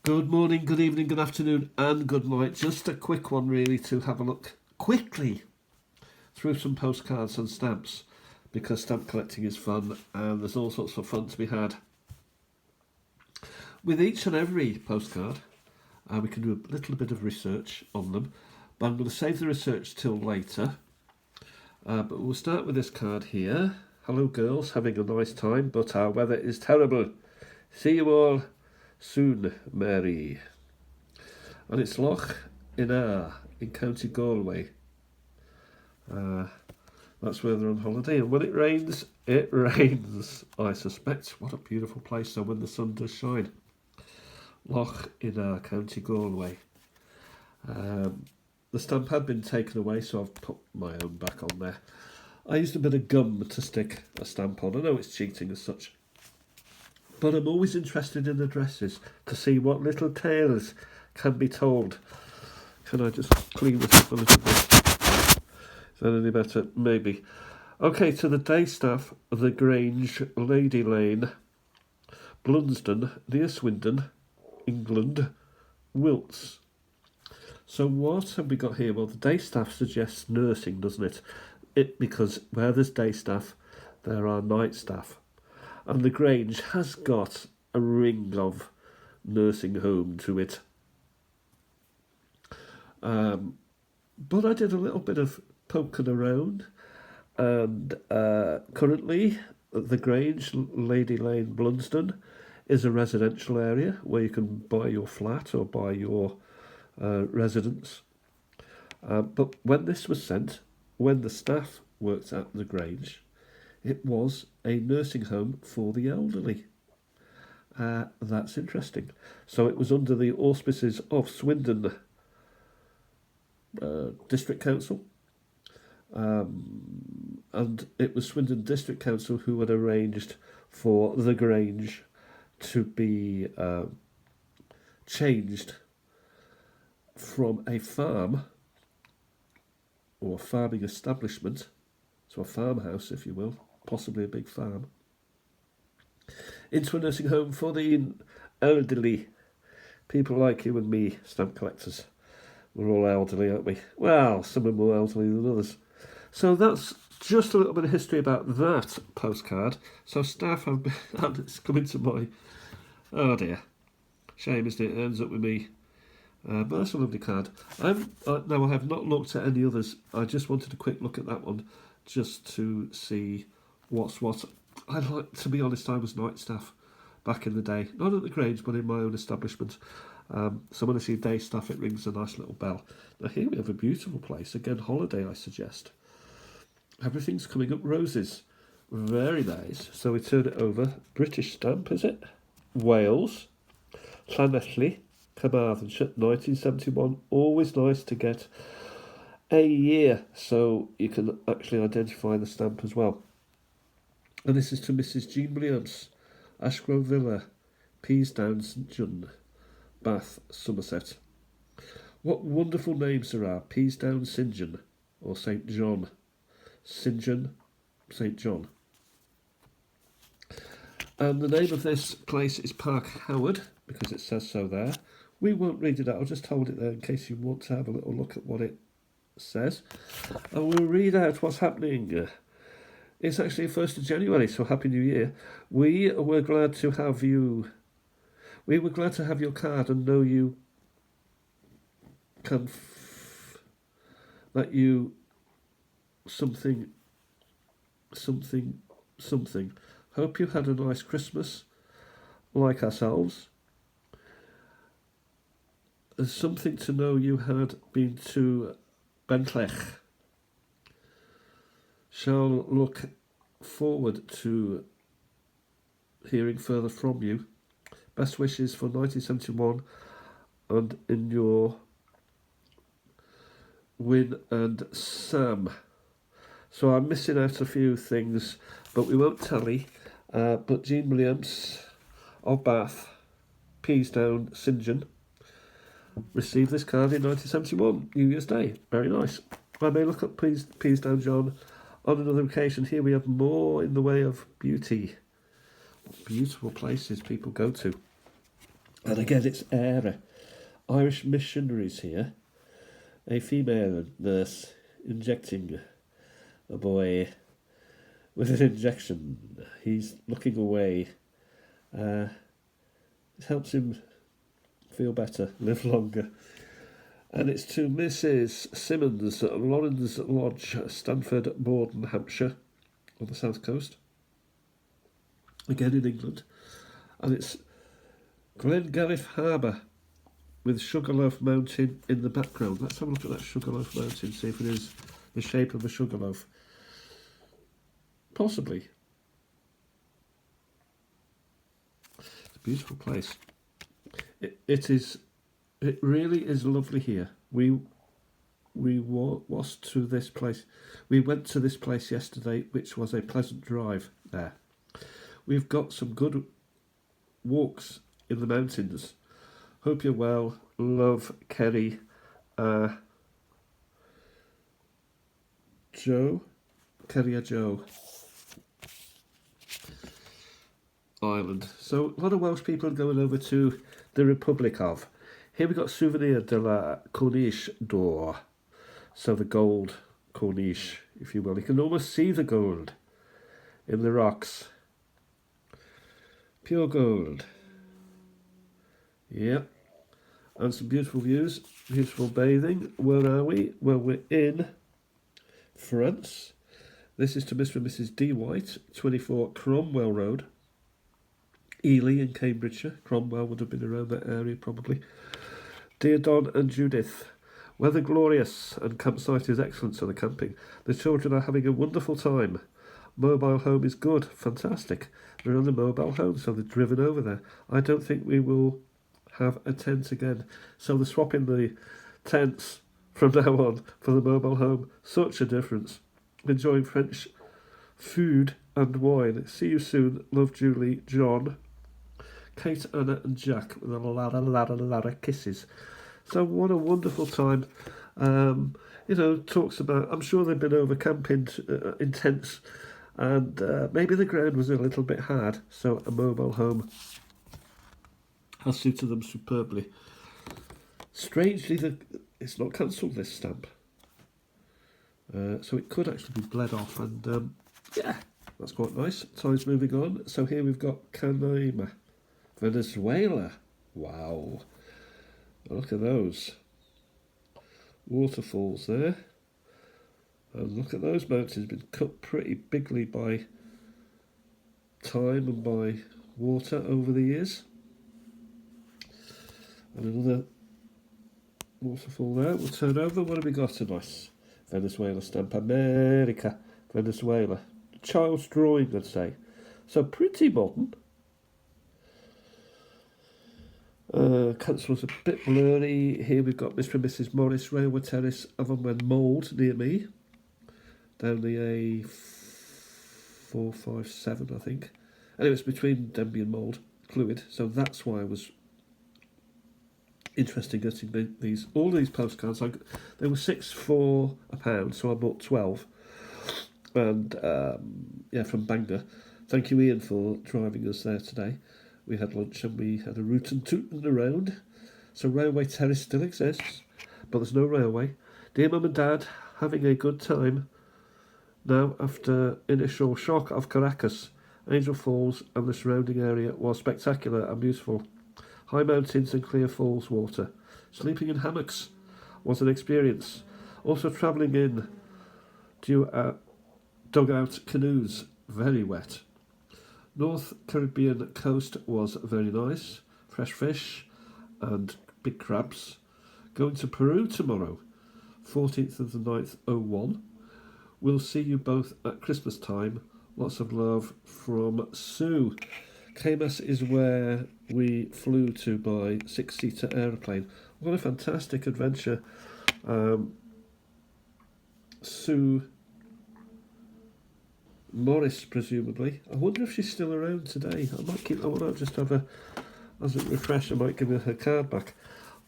Good morning, good evening, good afternoon, and good night. Just a quick one, really, to have a look quickly through some postcards and stamps because stamp collecting is fun and there's all sorts of fun to be had. With each and every postcard, we can do a little bit of research on them, but I'm going to save the research till later. But we'll start with this card here. Hello, girls, having a nice time, but our weather is terrible. See you all soon, Mary. And it's Loch Inner in County Galway. That's where they're on holiday. And when it rains, I suspect. What a beautiful place, though, when the sun does shine. Loch Inner, County Galway. The stamp had been taken away, so I've put my own back on there. I used a bit of gum to stick a stamp on. I know it's cheating as such, but I'm always interested in addresses to see what little tales can be told. Can I just clean this up a little bit? Is that any better? Maybe. Okay, to the day staff, The Grange, Lady Lane, Blunsdon, near Swindon, England, Wilts. So what have we got here? Well, the day staff suggests nursing, doesn't it? Because where there's day staff, there are night staff. And the Grange has got a ring of nursing home to it. But I did a little bit of poking around, and currently the Grange, Lady Lane, Blunsdon, is a residential area where you can buy your flat or buy your residence. But when this was sent, when the staff worked at the Grange, it was a nursing home for the elderly. That's interesting. So it was under the auspices of Swindon District Council. And it was Swindon District Council who had arranged for the Grange to be changed from a farm or a farming establishment, so a farmhouse, if you will, possibly a big farm, into a nursing home for the elderly. People like you and me, stamp collectors. We're all elderly, aren't we? Well, some are more elderly than others. So that's just a little bit of history about that postcard. So staff have been, and it's coming to my, oh dear, shame, isn't it? It ends up with me. But that's a lovely card. Now, I have not looked at any others. I just wanted a quick look at that one, just to see what's what. To be honest, I was night staff back in the day. Not at the Grange, but in my own establishment. So when I see day staff, it rings a nice little bell. Now here we have a beautiful place. Again, holiday, I suggest. Everything's coming up roses. Very nice. So we turn it over. British stamp, is it? Wales. Llanelli. Carmarthenshire, 1971. Always nice to get a year so you can actually identify the stamp as well. And this is to Mrs. Jean Williams, Ashgrove Villa, Peasdown, St John, Bath, Somerset. What wonderful names there are. Peasdown, St John, or St John. St John, St John. And the name of this place is Park Howard, because it says so there. We won't read it out, I'll just hold it there in case you want to have a little look at what it says. And we'll read out what's happening. It's actually 1st of January, so Happy New Year. We were glad to have you. We were glad to have your card and know you can that you something. Hope you had a nice Christmas, like ourselves. There's something to know you had been to Bentlech. Shall look forward to hearing further from you. Best wishes for 1971 and in your Win and Sam. So I'm missing out a few things, but we won't tally. But Jean Williams of Bath, Peasdown, St John, received this card in 1971, New Year's Day. Very nice. I may look up Peasdown John on another occasion. Here we have more in the way of beauty. Beautiful places people go to. And again, it's Era. Irish missionaries here. A female nurse injecting a boy with an injection. He's looking away. It helps him feel better, live longer. And it's to Mrs. Simmons at Lawrence Lodge, Stanford, Borden, Hampshire, on the south coast. Again in England. And it's Glengariff Harbour with Sugarloaf Mountain in the background. Let's have a look at that Sugarloaf Mountain, see if it is the shape of a sugarloaf. Possibly. It's a beautiful place. It really is lovely here. We was to this place. We went to this place yesterday, which was a pleasant drive there. We've got some good walks in the mountains. Hope you're well. Love, Kerry. Joe. Kerry Joe. Ireland. So a lot of Welsh people are going over to the Republic of. Here we got Souvenir de la Corniche d'Or. So the gold Corniche, if you will. You can almost see the gold in the rocks. Pure gold. Yep. And some beautiful views. Beautiful bathing. Where are we? Well, we're in France. This is to Mr. and Mrs. D. White, 24 Cromwell Road. Ely in Cambridgeshire. Cromwell would have been around that area probably. Dear Don and Judith, weather glorious and campsite is excellent for the camping. The children are having a wonderful time. Mobile home is good, fantastic. They're on the mobile home, so they're driven over there. I don't think we will have a tent again. So they're swapping the tents from now on for the mobile home. Such a difference. Enjoying French food and wine. See you soon. Love, Julie, John, Kate, Anna and Jack with a lot of kisses. So what a wonderful time. Talks about, I'm sure they've been over camping in tents and maybe the ground was a little bit hard, so a mobile home has suited them superbly. Strangely, it's not cancelled, this stamp. So it could actually be bled off and yeah, that's quite nice. Time's moving on. So here we've got Canaima, Venezuela. Wow. Look at those waterfalls there. And look at those mountains, been cut pretty bigly by time and by water over the years. And another waterfall there. We'll turn over. What have we got? A nice Venezuela stamp. America, Venezuela. Child's drawing, I'd say. So pretty modern. Council was a bit blurry. Here we've got Mr. and Mrs. Morris, Railway Terrace, Avonwen Mould near me. Down the A457, I think. Anyway, it's between Denby and Mould, Clwyd. So that's why I was interested in getting all these postcards. They were £6 for £1, so I bought 12. And from Bangor. Thank you, Ian, for driving us there today. We had lunch and we had a root and tootin' around. So Railway Terrace still exists, but there's no railway. Dear Mum and Dad, having a good time now after initial shock of Caracas. Angel Falls and the surrounding area was spectacular and beautiful. High mountains and clear falls water. Sleeping in hammocks was an experience. Also travelling in dugout canoes, very wet. North Caribbean coast was very nice. Fresh fish and big crabs. Going to Peru tomorrow, 14th of the 9th, 01. We'll see you both at Christmas time. Lots of love from Sue. Camas is where we flew to by 6-seater aeroplane. What a fantastic adventure. Sue Morris, presumably. I wonder if she's still around today. I want to just have as a refresh, I might give her card back.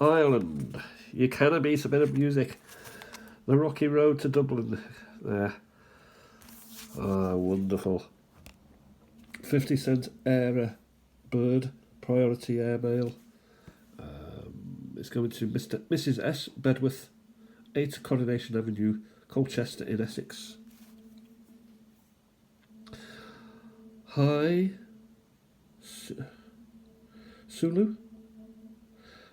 Ireland. You can beat a bit of music. The rocky road to Dublin. There. Ah, wonderful. 50 cent Air Bird, priority airmail. It's going to Mrs. S. Bedworth, 8 Coronation Avenue, Colchester in Essex. Hi, Sulu.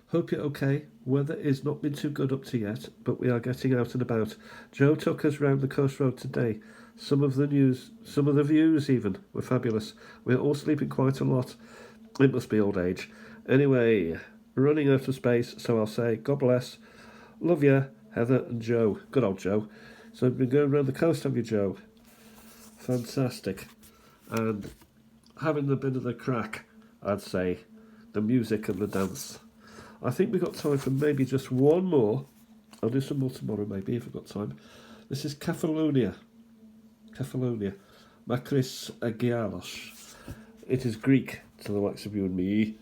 Hope you're okay. Weather is not been too good up to yet, but we are getting out and about. Joe took us round the coast road today. Some of the views even were fabulous. We're all sleeping quite a lot. It must be old age. Anyway, running out of space, so I'll say God bless. Love ya, Heather and Joe. Good old Joe. So I've been going around the coast, have you, Joe? Fantastic. And having a bit of the crack, I'd say, the music and the dance. I think we've got time for maybe just one more. I'll do some more tomorrow, maybe, if I've got time. This is Kefalonia. Makris Agialos. It is Greek to the likes of you and me.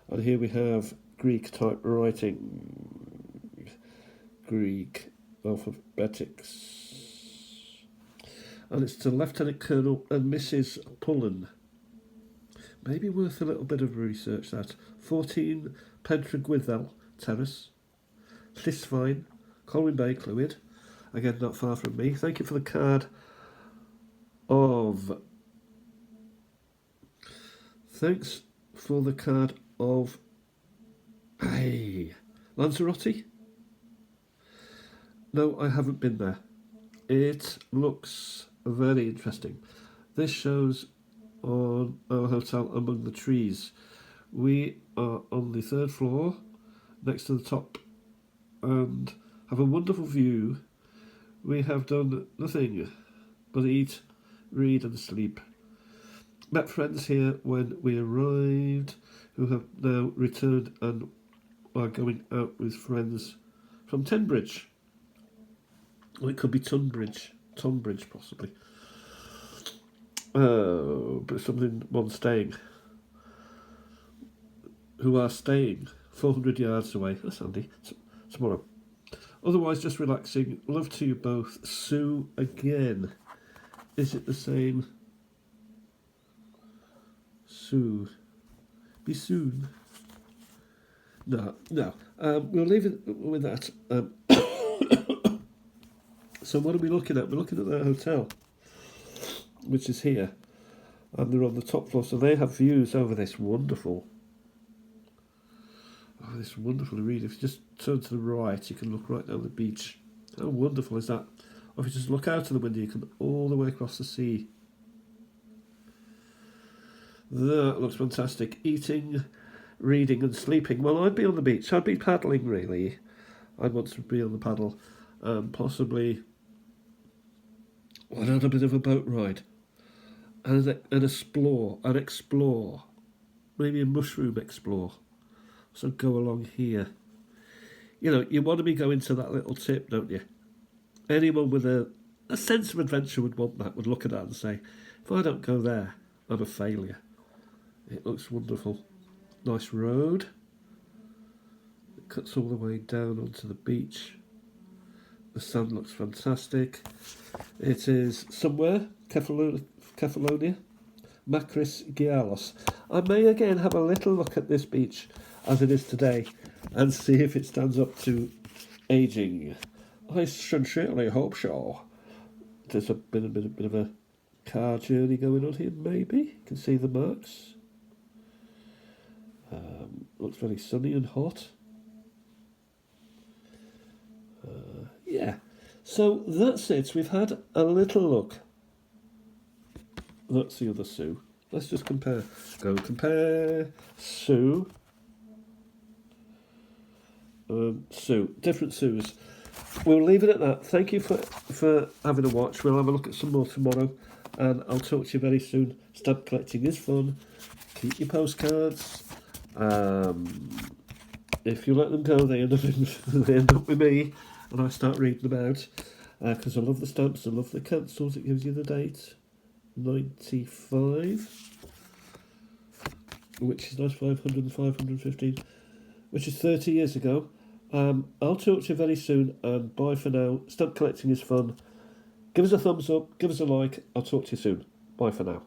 And here we have Greek type writing. Greek alphabetics. And it's to Lieutenant Colonel and Mrs. Pullen. Maybe worth a little bit of research, that. 14 Pentregwyddel Terrace, Llysfine, Colwyn Bay, Clwyd. Again, not far from me. Thank you for the card of... Thanks for the card of... Hey, Lanzarote? No, I haven't been there. It looks very interesting. This shows on our hotel among the trees. We are on the 3rd floor, next to the top, and have a wonderful view. We have done nothing but eat, read and sleep. Met friends here when we arrived, who have now returned and are going out with friends from Tonbridge. Or it could be Tonbridge possibly. But one staying. Who are staying 400 yards away. That's handy. Tomorrow. Otherwise, just relaxing. Love to you both. Sue again. Is it the same? Sue. Be soon. No. We'll leave it with that. So what are we looking at? We're looking at their hotel, which is here. And they're on the top floor, so they have views over this wonderful... Oh, this is wonderful to read. If you just turn to the right, you can look right down the beach. How wonderful is that? Or if you just look out of the window, you can all the way across the sea. That looks fantastic. Eating, reading and sleeping. Well, I'd be on the beach. I'd be paddling, really. I'd want to be on the paddle. Possibly... I'd have a bit of a boat ride. And explore. Maybe a mushroom explore. So go along here. You know, you want to be going to that little tip, don't you? Anyone with a sense of adventure would want that, would look at that and say, if I don't go there, I'm a failure. It looks wonderful. Nice road. It cuts all the way down onto the beach. The sun looks fantastic. It is somewhere, Kefalonia, Makris Gialos. I may again have a little look at this beach as it is today and see if it stands up to ageing. I sincerely hope so. There's been a bit of a car journey going on here, maybe. You can see the marks. Looks very sunny and hot. Yeah, so that's it. We've had a little look. That's the other Sue. Let's just compare. Go compare Sue. Sue. Different Sues. We'll leave it at that. Thank you for having a watch. We'll have a look at some more tomorrow. And I'll talk to you very soon. Stamp collecting is fun. Keep your postcards. If you let them go, they end up with me. And I start reading them out. Because I love the stamps. I love the cancels. It gives you the date. 95. Which is nice. 500 and 515. Which is 30 years ago. I'll talk to you very soon, and bye for now. Stamp collecting is fun. Give us a thumbs up, give us a like. I'll talk to you soon. Bye for now.